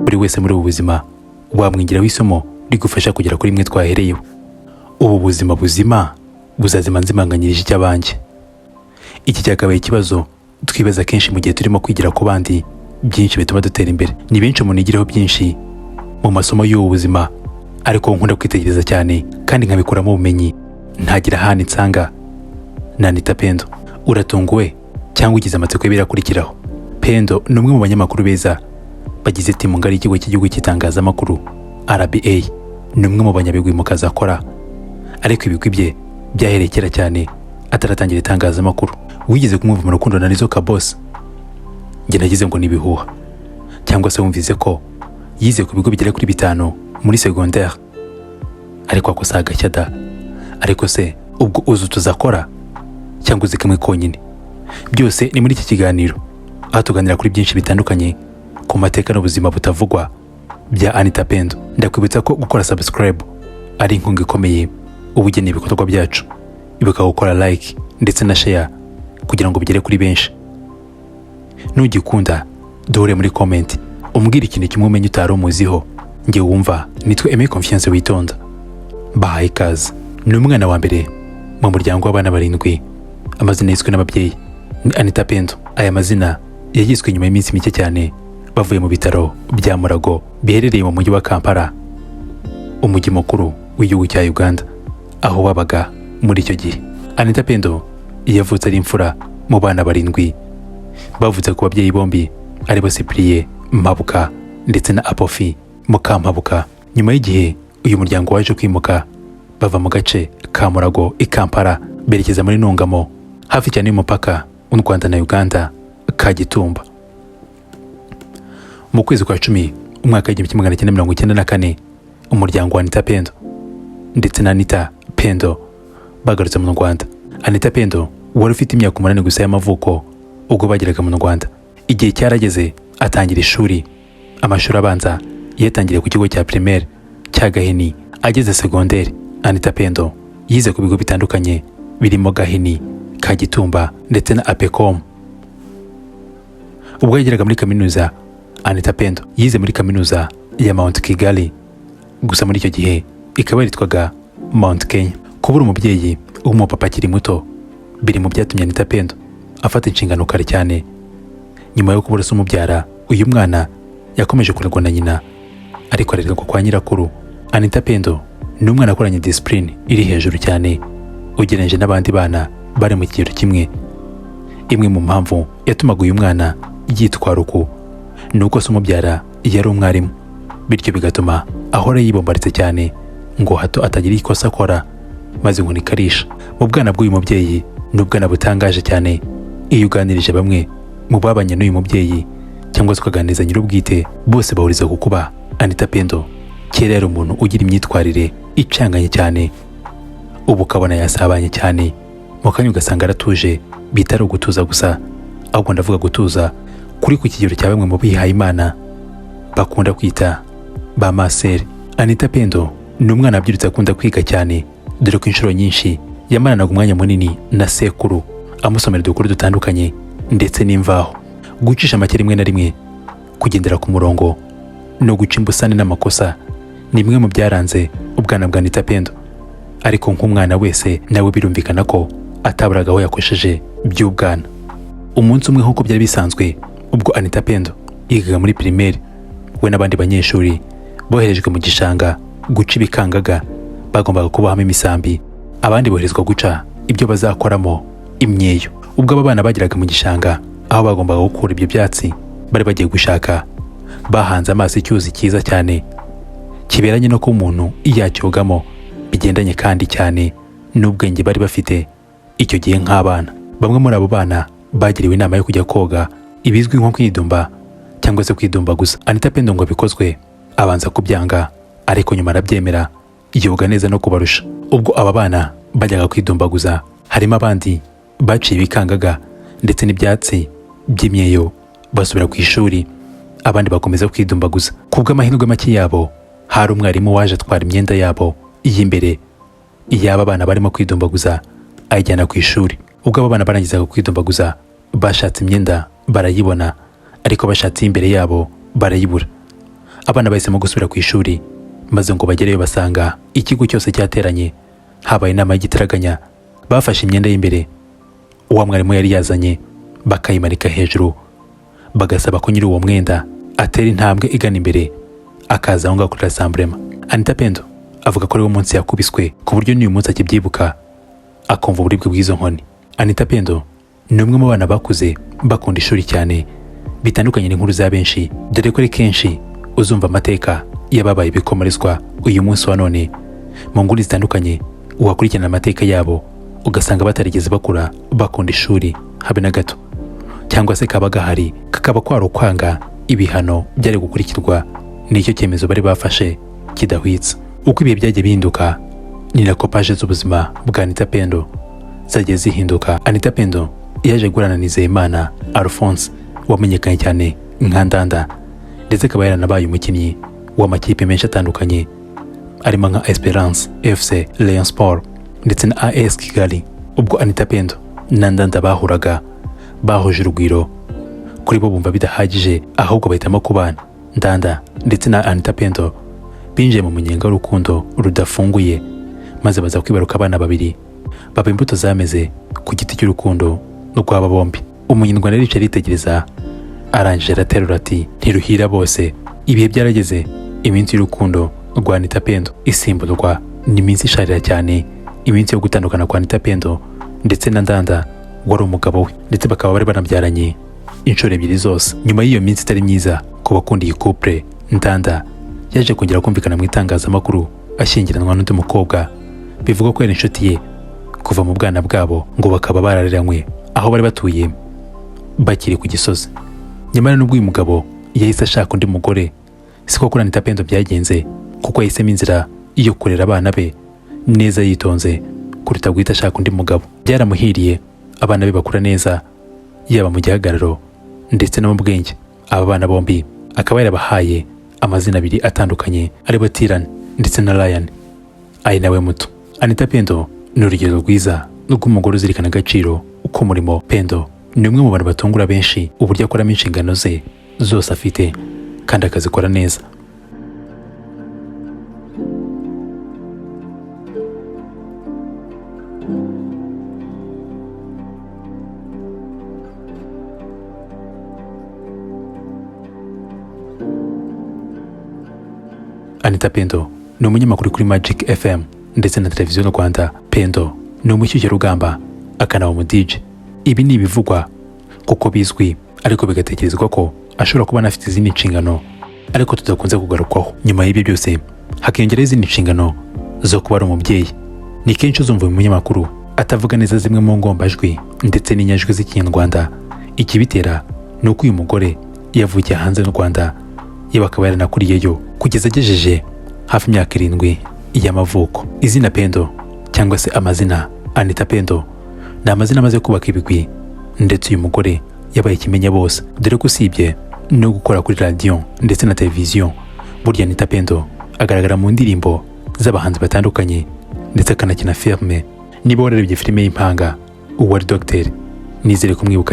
buri wese muri ubu buzima wamwigiraho isomo rigufasha kugera kuri mwe twahereyeho. Ubu buzima buzima buzazima nzimanganyirije icy'abanjye. Iki cyakabaye ikibazo twibaza kenshi mu gihe turimo kwigira ku bandi byinshi bituma dutera imbere. Ni benshi umuntu yigiraho byinshi mu masomo y'ubu buzima, ariko nkunda kwitegereza cyane kandi nkabikuramo ubumenyi ntagira ahandi nsanga na Anita Pendo. Uratunguwe cyangwa ugize amatsiko y'ibirakurikiraho? Pendo ni umwe mu banyamakuru beza bagize timu ngari y'ikigo cy'igihugu cy'itangazamakuru RBA. Ni umwe mu banyabigwi mu kazi akora, ariko ibigwi bye byahereye kera cyane ataratangira itangazamakuru. Wigeze kumwumva mu rukundo na Nizo Kabosi? Njye nagize ngo ni ibihuha. Cyangwa se wumvise ko yize ku bigo bigera kuri 5 muri secondaire? Ariko ako si agashya da. Ariko se ubwo uzi tuzakora cyangwa uzi kamwe konyine? Byose ni muri iki kiganiro, aho tuganira kuri byinshi bitandukanye ku mateka n'ubuzima butavugwa bya Anita Pendo. Ndakwibutsa ko gukora subscribe ari inkunga ikomeye ubugeni ibikorwa byacu, ibuka gukora like ndetse na share kugira ngo bigere kuri benshi. Nugikunda duhure muri comment umbwira ikintu kimwe umenye utari umuziho. Nge wumva nitwe Aimé Confiance Witonda. Bahaye ikaze. Ni umwana wa mbere mu muryango w'abana 7. Amazina yiswe n'ababyeyi ni Anita Pendo. Aya mazina yagizwe nyuma y'iminsi mike cyane bavuye mu bitaro bya Murago biherereye mu mujyi wa Kampala, umujyi mukuru w'igihugu cya Uganda, aho babaga muri icyo gihe. Anita Pendo yavutse ari imfura mu bana 7. Bavutse ku babyeyi bombi aribo Cyprien Mpabuka ndetse na Apofi Mukampabuka. Nyuma y'igihe uyu muryango waje kwimuka bava mu gace ka Murago i Kampala berekeza muri Ntungamo, hafi cyane y'umupaka w'u Rwanda na Uganda, ka Gitumba. Mu kwezi kwa 10 umwaka w'1994 umuryango wa Anita Pendo ndetse na Anita Pendo bagarutse mu Rwanda. Anita Pendo wari ufite imyaka 8 gusa y'amavuko ubwo bageraga mu Rwanda. Igihe cyarageze atangira ishuri. Amashuri abanza yatangiriye ku kigo cya primaire cya Gahini. Ageze secondaire, Anita Pendo yize ku bigo bitandukanye birimo Gahini, ka Gitumba ndetse na APECOM. Ubwo yageraga muri kaminuza, Anita Pendo yize muri kaminuza ya Mount Kigali, gusa muri icyo gihe ikaba yitwaga Mount Kenya. Kubura umubyeyi w'umupapa akiri muto biri mu byatumye Anita Pendo afata inshingano kare cyane. Nyuma yo kubura se umubyara, uyu mwana yakomeje kurerwa na nyina, ariko arerwa kwa nyirakuru. Anita Pendo ni umwana akoranye discipline iri hejuru cyane ugereranije n'abandi bana bari mu kigero kimwe. Imwe mu mpamvu yatumaga uyu mwana yitwara uko ni uko se umubyara yari umwarimu, bityo bigatuma ahora yibombaritse cyane ngo hato atagira ikosa akora maze ngo nikarisha. Mu bwana bw'uyu mubyeyi ni ubwana butangaje cyane. Iyo uganirije bamwe mu babanye n'uyu mubyeyi cyangwa se ukaganiriza nyir'ubwite, bose bahuriza ku kuba Anita Pendo kera yari umuntu ugira imyitwarire icanganye cyane. Ubu ukabona yasabanye cyane, mu kanya ugasanga aratuje, bitari ugutuza gusa, ahubwo ndavuga gutuza kuri ku kigero cya bamwe mu bihaye Imana bakunda kwita ba maseri. Anita Pendo ni umwana abyirutse akunda kwiga cyane, dore ko inshuro nyinshi yamaranaga umwanya munini na sekuru amusomera udukuru dutandukanye ndetse n'imvaho. Gucisha make rimwe na rimwe, kugendera ku murongo no guca imbusane n'amakosa ni bimwe mu byaranze ubwana bwa Anita Pendo. Ariko nk'umwana wese nawe birumvikana ko ataburaga aho yakosheje by'ubwana. Umunsi umwe nk'uko byari bisanzwe, ubwo Anita Pendo yigaga muri primaire, we n'abandi banyeshuri boherejwe mu gishanga guca ibikangaga bagombaga kubahamo imisambi, abandi boherezwa guca ibyo bazakoramo imyeyo. Ubwo aba bana bageraga mu gishanga aho bagombaga gukura ibyo byatsi bari bagiye gushaka, bahanze amaso icyuzi cyiza cyane kiberanye no ko umuntu yacyogamo, bigendanye kandi cyane n'ubwenge bari bafite icyo gihe nk'abana. Bamwe muri abo bana bagiriwe inama yo kujya koga, ibizwi nko kwidumba cyangwa se kwidumbaguza. Anita Pendo ngo bikozwe abanza kubyanga, ariko nyuma arabyemera, yoga neza no kubarusha. Ubwo aba bana bajyaga kwidumbaguza, harimo abandi baciye ibikangaga ndetse n'ibyatsi by'imyeyo basubira ku ishuri, abandi bakomeza kwidumbaguza. Kubw'amahirwe make yabo, hari umwarimu waje atwara imyenda yabo y'imbere iyaba abana barimo kwidumbaguza ayijyana ku ishuri. Ubwo aba bana barangizaga kwidumbaguza, bashatse imyenda barayibona, ariko bashatse imbere yabo barayibura. abana bahisemo gusubira ku ishuri, maze ngo bagereyo basanga ikigo cyose cyateranye, habaye inama y'igitaraganya. Bafashe imyenda y'imbere uwo mwarimu yari yazanye bakayimanika hejuru, bagasaba ko nyiri uwo mwenda atera intambwe igana imbere akaza aho ngaho kuri rassemblement. Anita Pendo avuga ko ari wo munsi yakubiswe ku buryo n'uyu munsi akibyibuka akumva uburibwe bw'izo nkoni. Anita Pendo ni umwe mu bana bakuze bakunda ishuri cyane, bitandukanye n'inkuru za benshi, dore ko ari kenshi uzumva amateka y'ababaye ibikomerezwa uyu munsi wa none mu nguni zitandukanye. Uwakurikirana amateka yabo ugasanga batarigeze bakura bakunda ishuri habe na gato, cyangwa se kaba gahari kakaba kwari ukwanga ibihano byari gukurikirwa n'icyo cyemezo bari bafashe kidahwitse. Uko ibihe byagiye bihinduka ni nako paje z'ubuzima bwa Anita Pendo zagiye zihinduka. Anita Pendo yaje guhorana Nizeyimana Alphonse wamenyekanye cyane nka Ndanda, ndetse akaba yaranabaye umukinnyi w'amakipe menshi atandukanye arimo nka Esperance FC, Rayon Sport ndetse na AS Kigali. Ubwo Anita Pendo na Ndanda bahuraga bahuje urugwiro, kuri bo bumva bidahagije ahubwo bahitamo kubana. Ndanda ndetse na Anita Pendo binjiye mu munyenga w'urukundo rudafunguye, maze baza kwibaruka abana babiri baba imbuto zameze ku giti cy'urukundo rw'aba bombi. Umunyarwanda yaricaye aritegereza, arangije araterura ati ntiruhira bose. Ibihe byarageze, iminsi y'urukundo rwa Anita Pendo isimburwa n'iminsi isharira cyane, iminsi yo gutandukana kwa Anita Pendo ndetse na Ndanda wari umugabo we, ndetse bakaba bari banabyaranye inshuro ebyiri zose. Nyuma y'iyo minsi itari myiza ku bakunda iyi couple, Ndanda yaje kongera kumvikana mu itangazamakuru ashyingiranwa n'undi mukobwa, bivuga ko yari inshuti ye kuva mu bwana bwabo, ngo bakaba barareranywe aho bari batuye bakiri ku Gisozi. Nyamara n'ubwo uyu mugabo yahise ashaka undi mugore, siko kuri Anita Pendo byagenze, kuko yahisemo inzira yo kurera abana be neza yitonze kuruta guhita ashaka undi mugabo. Byaramuhiriye, abana be bakura neza, yaba mu gihagararo ndetse no mu bwenge. Aba bana bombi akaba yarabahaye amazina abiri atandukanye, aribo Tirani ndetse na Ryan, ari nawe muto. Anita Pendo ni urugero rwiza rw'umugore uzirikana agaciro k'umurimo. Pendo ni umwe mu bantu batungura benshi uburyo akoramo inshingano ze zose afite kandi akazikora neza. Anita Pendo ni umunyamakuru kuri Magic FM ndetse na televiziyo Rwanda. Pendo ni umushyushyarugamba akanaba umu DJ. Ibi ni ibivugwa kuko bizwi, ariko bigatekerezwa ko ashobora kuba anafite izindi nshingano ariko tudakunze kugarukwaho. Nyuma y'ibyo byose hakiyongeraho izindi nshingano zo kuba ari umubyeyi. Ni kenshi uzumva umunyamakuru atavuga neza zimwe mu ngombajwi ndetse n'inyajwi z'Ikinyarwanda. Ikibitera ni uko uyu mugore yavukiye hanze y'u Rwanda, yewe akaba yaranakuriyeyo kugeza agejeje hafi imyaka 7 y'amavuko. Izina Pendo cyangwa se amazina Anita Pendo ni amazina amaze kubaka ibigwi, ndetse uyu mugore yabaye ikimenya bose, dore ko usibye no gukora kuri radio ndetse na televiziyo, burya Anita Pendo agaragara mu ndirimbo z'abahanzi batandukanye ndetse akanakina filme. Niba wararebye filime y'Impanga uwari Dr. nizere kumwibuka